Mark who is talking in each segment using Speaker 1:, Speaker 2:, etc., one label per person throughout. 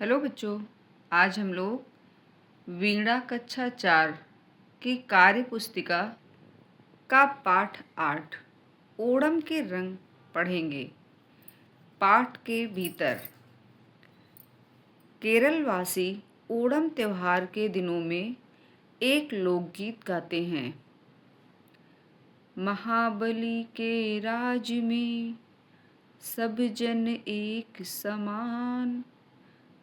Speaker 1: Hello बच्चों, आज हम लोग वीणा कक्षा 4 की कार्य पुस्तिका का पाठ 8 ओणम के रंग पढ़ेंगे। पाठ के भीतर केरलवासी ओणम त्योहार के दिनों में एक लोकगीत गाते हैं। महाबली के राज में सब जन एक समान,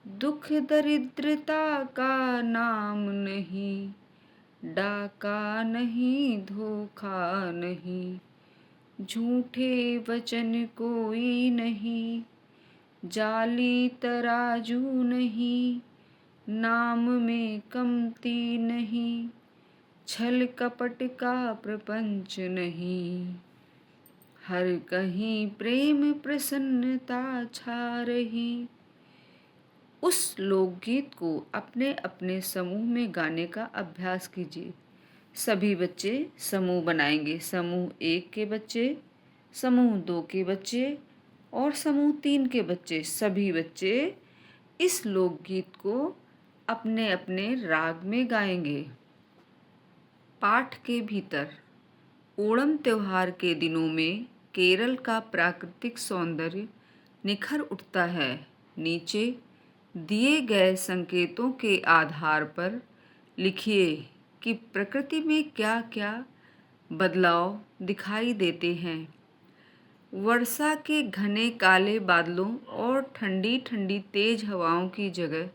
Speaker 1: दुख दरिद्रता का नाम नहीं, डाका नहीं धोखा नहीं, झूठे वचन कोई नहीं, जाली तराजू नहीं, नाम में कमती नहीं, छल कपट का प्रपंच नहीं, हर कहीं प्रेम प्रसन्नता छा रही। उस लोकगीत को अपने अपने समूह में गाने का अभ्यास कीजिए। सभी बच्चे समूह बनाएंगे। समूह 1 के बच्चे, समूह 2 के बच्चे और समूह 3 के बच्चे। सभी बच्चे इस लोकगीत को अपने अपने राग में गाएंगे। पाठ के भीतर ओणम त्योहार के दिनों में केरल का प्राकृतिक सौंदर्य निखर उठता है। नीचे दिए गए संकेतों के आधार पर लिखिए कि प्रकृति में क्या क्या बदलाव दिखाई देते हैं। वर्षा के घने काले बादलों और ठंडी ठंडी तेज हवाओं की जगह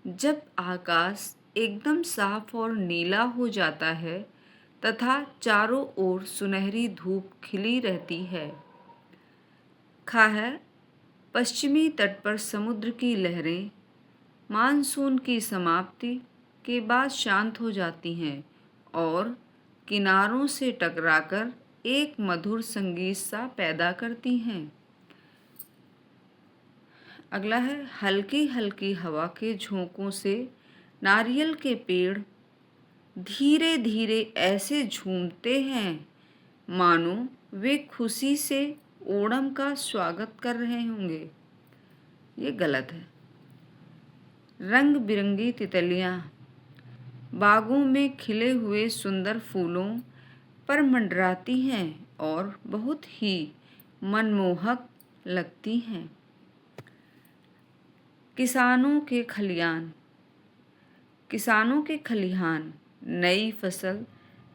Speaker 1: जब आकाश एकदम साफ और नीला हो जाता है तथा चारों ओर सुनहरी धूप खिली रहती है। पश्चिमी तट पर समुद्र की लहरें मानसून की समाप्ति के बाद शांत हो जाती हैं और किनारों से टकराकर एक मधुर संगीत सा पैदा करती हैं। अगला है, हल्की हल्की हवा के झोंकों से नारियल के पेड़ धीरे धीरे ऐसे झूमते हैं मानो वे खुशी से ओणम का स्वागत कर रहे होंगे। ये गलत है। रंग बिरंगी तितलियाँ बागों में खिले हुए सुंदर फूलों पर मंडराती हैं और बहुत ही मनमोहक लगती हैं। किसानों के खलिहान नई फसल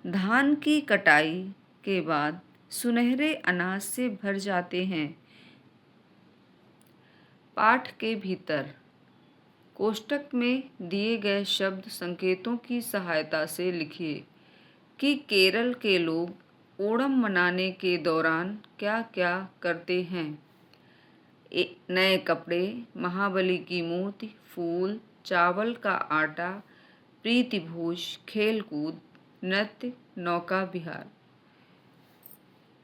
Speaker 1: धान की कटाई के बाद सुनहरे अनाज से भर जाते हैं। पाठ के भीतर कोष्ठक में दिए गए शब्द संकेतों की सहायता से लिखिए कि केरल के लोग ओणम मनाने के दौरान क्या क्या करते हैं। नए कपड़े, महाबली की मूर्ति, फूल, चावल का आटा, प्रीति भोज, खेल कूद, नृत्य, नौका विहार।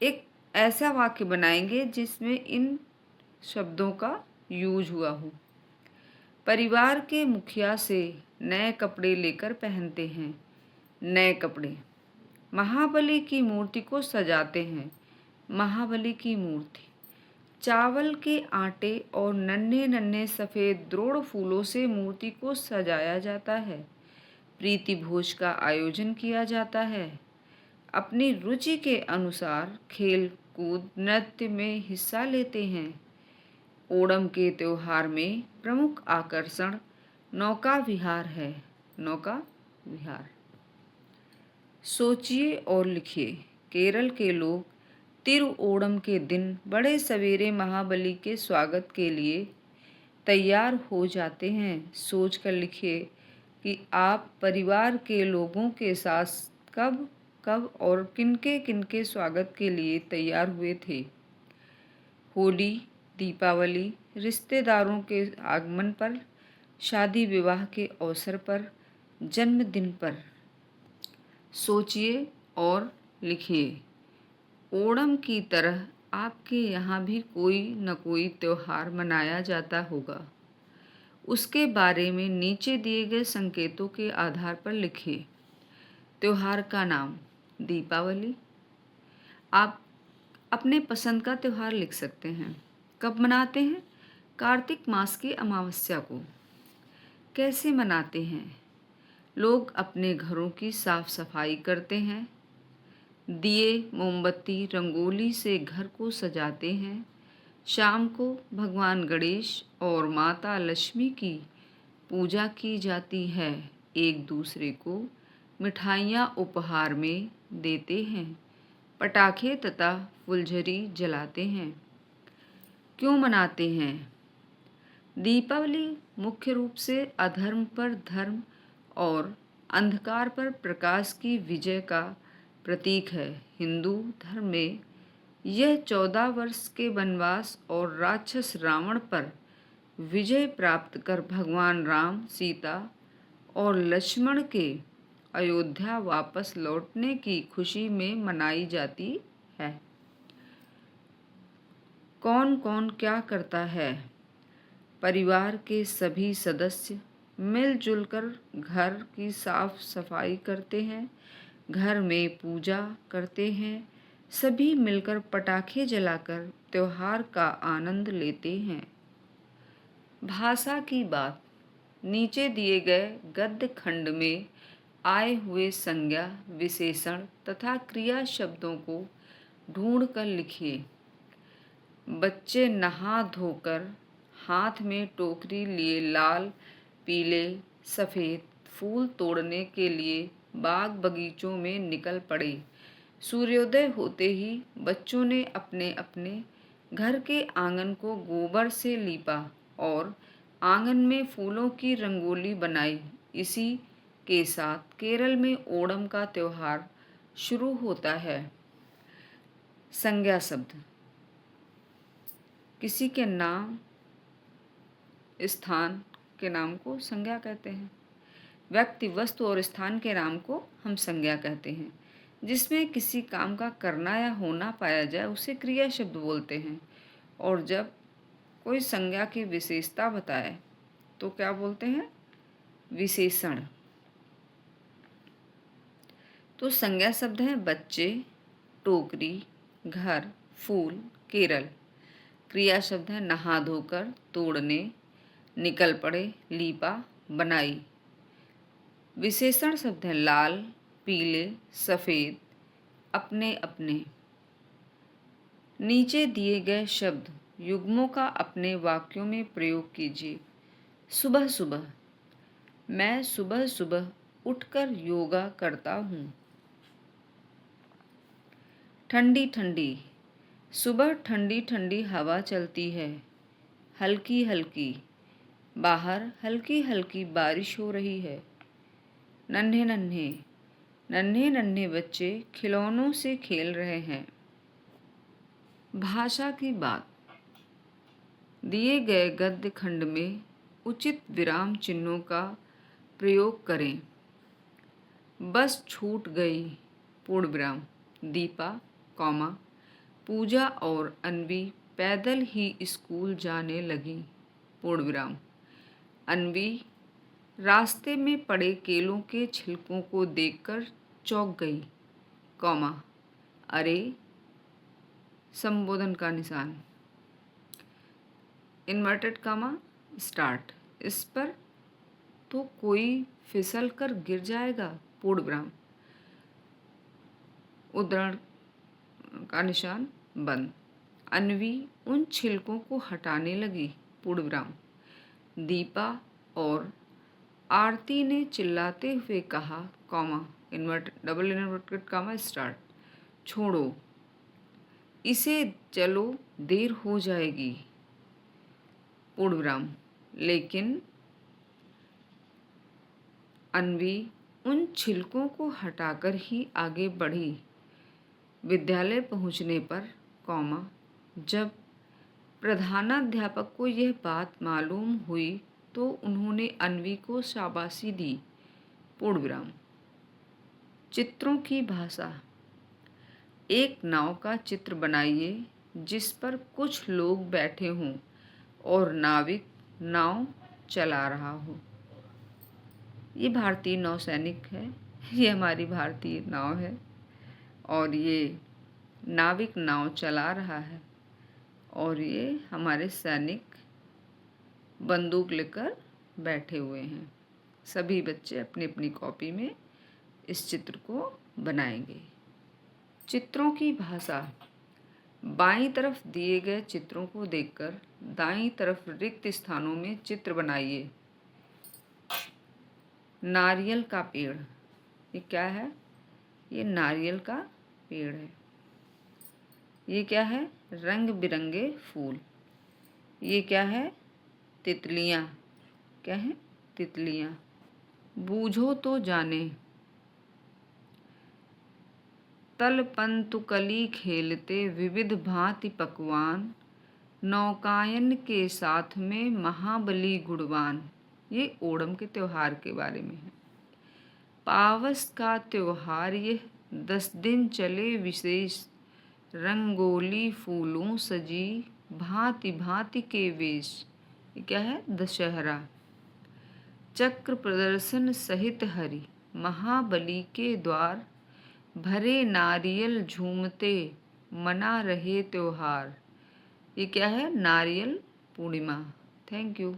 Speaker 1: एक ऐसा वाक्य बनाएंगे जिसमें इन शब्दों का यूज हुआ हो। परिवार के मुखिया से नए कपड़े लेकर पहनते हैं। नए कपड़े महाबली की मूर्ति को सजाते हैं। महाबली की मूर्ति चावल के आटे और नन्हे नन्हे सफ़ेद द्रोण फूलों से मूर्ति को सजाया जाता है। प्रीति भोज का आयोजन किया जाता है। अपनी रुचि के अनुसार खेल कूद नृत्य में हिस्सा लेते हैं। ओणम के त्योहार में प्रमुख आकर्षण नौका विहार है। नौका विहार। सोचिए और लिखिए। केरल के लोग तिरुओणम के दिन बड़े सवेरे महाबली के स्वागत के लिए तैयार हो जाते हैं। सोचकर लिखिए कि आप परिवार के लोगों के साथ कब कब और किनके किनके स्वागत के लिए तैयार हुए थे। होली, दीपावली, रिश्तेदारों के आगमन पर, शादी विवाह के अवसर पर, जन्मदिन पर। सोचिए और लिखिए। ओणम की तरह आपके यहाँ भी कोई न कोई त्योहार मनाया जाता होगा। उसके बारे में नीचे दिए गए संकेतों के आधार पर लिखिए। त्योहार का नाम दीपावली। आप अपने पसंद का त्यौहार लिख सकते हैं। कब मनाते हैं? कार्तिक मास की अमावस्या को कैसे मनाते हैं? लोग अपने घरों की साफ सफाई करते हैं, दिए मोमबत्ती रंगोली से घर को सजाते हैं। शाम को भगवान गणेश और माता लक्ष्मी की पूजा की जाती है। एक दूसरे को मिठाइयाँ उपहार में देते हैं, पटाखे तथा फुलझड़ी जलाते हैं। क्यों मनाते हैं? दीपावली मुख्य रूप से अधर्म पर धर्म और अंधकार पर प्रकाश की विजय का प्रतीक है। हिंदू धर्म में यह 14 वर्ष के वनवास और राक्षस रावण पर विजय प्राप्त कर भगवान राम, सीता और लक्ष्मण के अयोध्या वापस लौटने की खुशी में मनाई जाती है। कौन कौन क्या करता है? परिवार के सभी सदस्य मिलजुल कर घर की साफ सफाई करते हैं, घर में पूजा करते हैं। सभी मिलकर पटाखे जलाकर त्योहार का आनंद लेते हैं। भाषा की बात। नीचे दिए गए गद्य खंड में आए हुए संज्ञा, विशेषण तथा क्रिया शब्दों को ढूंढकर लिखिए। बच्चे नहा धोकर हाथ में टोकरी लिए लाल, पीले, सफ़ेद फूल तोड़ने के लिए बाग बगीचों में निकल पड़े। सूर्योदय होते ही बच्चों ने अपने अपने घर के आंगन को गोबर से लीपा और आंगन में फूलों की रंगोली बनाई। इसी के साथ केरल में ओणम का त्योहार शुरू होता है। संज्ञा शब्द। किसी के नाम, स्थान के नाम को संज्ञा कहते हैं। व्यक्ति, वस्तु और स्थान के नाम को हम संज्ञा कहते हैं। जिसमें किसी काम का करना या होना पाया जाए उसे क्रिया शब्द बोलते हैं। और जब कोई संज्ञा की विशेषता बताए तो क्या बोलते हैं? विशेषण। तो संज्ञा शब्द हैं बच्चे, टोकरी, घर, फूल, केरल। क्रिया शब्द है नहा धोकर, तोड़ने, निकल पड़े, लीपा, बनाई। विशेषण शब्द है लाल, पीले, सफ़ेद, अपने अपने। नीचे दिए गए शब्द युग्मों का अपने वाक्यों में प्रयोग कीजिए। सुबह सुबह। मैं सुबह सुबह उठकर योगा करता हूँ। ठंडी ठंडी। सुबह ठंडी ठंडी हवा चलती है, हल्की हल्की। बाहर हल्की हल्की बारिश हो रही है। नन्हे नन्हे। नन्हे नन्हे बच्चे खिलौनों से खेल रहे हैं। भाषा की बात। दिए गए गद्य खंड में उचित विराम चिन्हों का प्रयोग करें। बस छूट गई, पूर्ण विराम। दीपा, कौमा, पूजा और अन्वी पैदल ही स्कूल जाने लगी, पूर्ण विराम। अन्वी रास्ते में पड़े केलों के छिलकों को देखकर चौंक गई, कौमा। अरे, संबोधन का निशान। Inverted comma, start. इस पर तो कोई फिसल कर गिर जाएगा, पूर्ण विराम। उद्धरण का निशान बंद। अन्वी उन छिलकों को हटाने लगी, पूर्ण विराम। दीपा और आरती ने चिल्लाते हुए कहा, comma, double inverted comma, start. छोड़ो इसे, चलो देर हो जाएगी, पूर्ण विराम। लेकिन अन्वी उन छिलकों को हटाकर ही आगे बढ़ी। विद्यालय पहुंचने पर, कॉमा, जब प्रधानाध्यापक को यह बात मालूम हुई तो उन्होंने अन्वी को शाबाशी दी, पूर्ण विराम। चित्रों की भाषा। एक नाव का चित्र बनाइए जिस पर कुछ लोग बैठे हों और नाविक नाव चला रहा हो। ये भारतीय नौसैनिक है, ये हमारी भारतीय नाव है और ये नाविक नाव चला रहा है और ये हमारे सैनिक बंदूक लेकर बैठे हुए हैं। सभी बच्चे अपनी अपनी कॉपी में इस चित्र को बनाएंगे। चित्रों की भाषा। बाईं तरफ दिए गए चित्रों को देखकर दाईं तरफ रिक्त स्थानों में चित्र बनाइए। नारियल का पेड़, ये क्या है? ये नारियल का पेड़ है। ये क्या है? रंग बिरंगे फूल। ये क्या है? तितलियाँ। क्या है? तितलियाँ। बूझो तो जाने। तल पंतुकली खेलते विविध भांति पकवान, नौकायन के साथ में महाबली गुणवान। ये ओणम के त्योहार के बारे में है। पावस का त्योहार यह 10 दिन चले विशेष, रंगोली फूलों सजी भांति भांति के वेश। ये क्या है? दशहरा। चक्र प्रदर्शन सहित हरि, महाबली के द्वार, भरे नारियल झूमते मना रहे त्योहार। ये क्या है? नारियल पूर्णिमा। Thank you.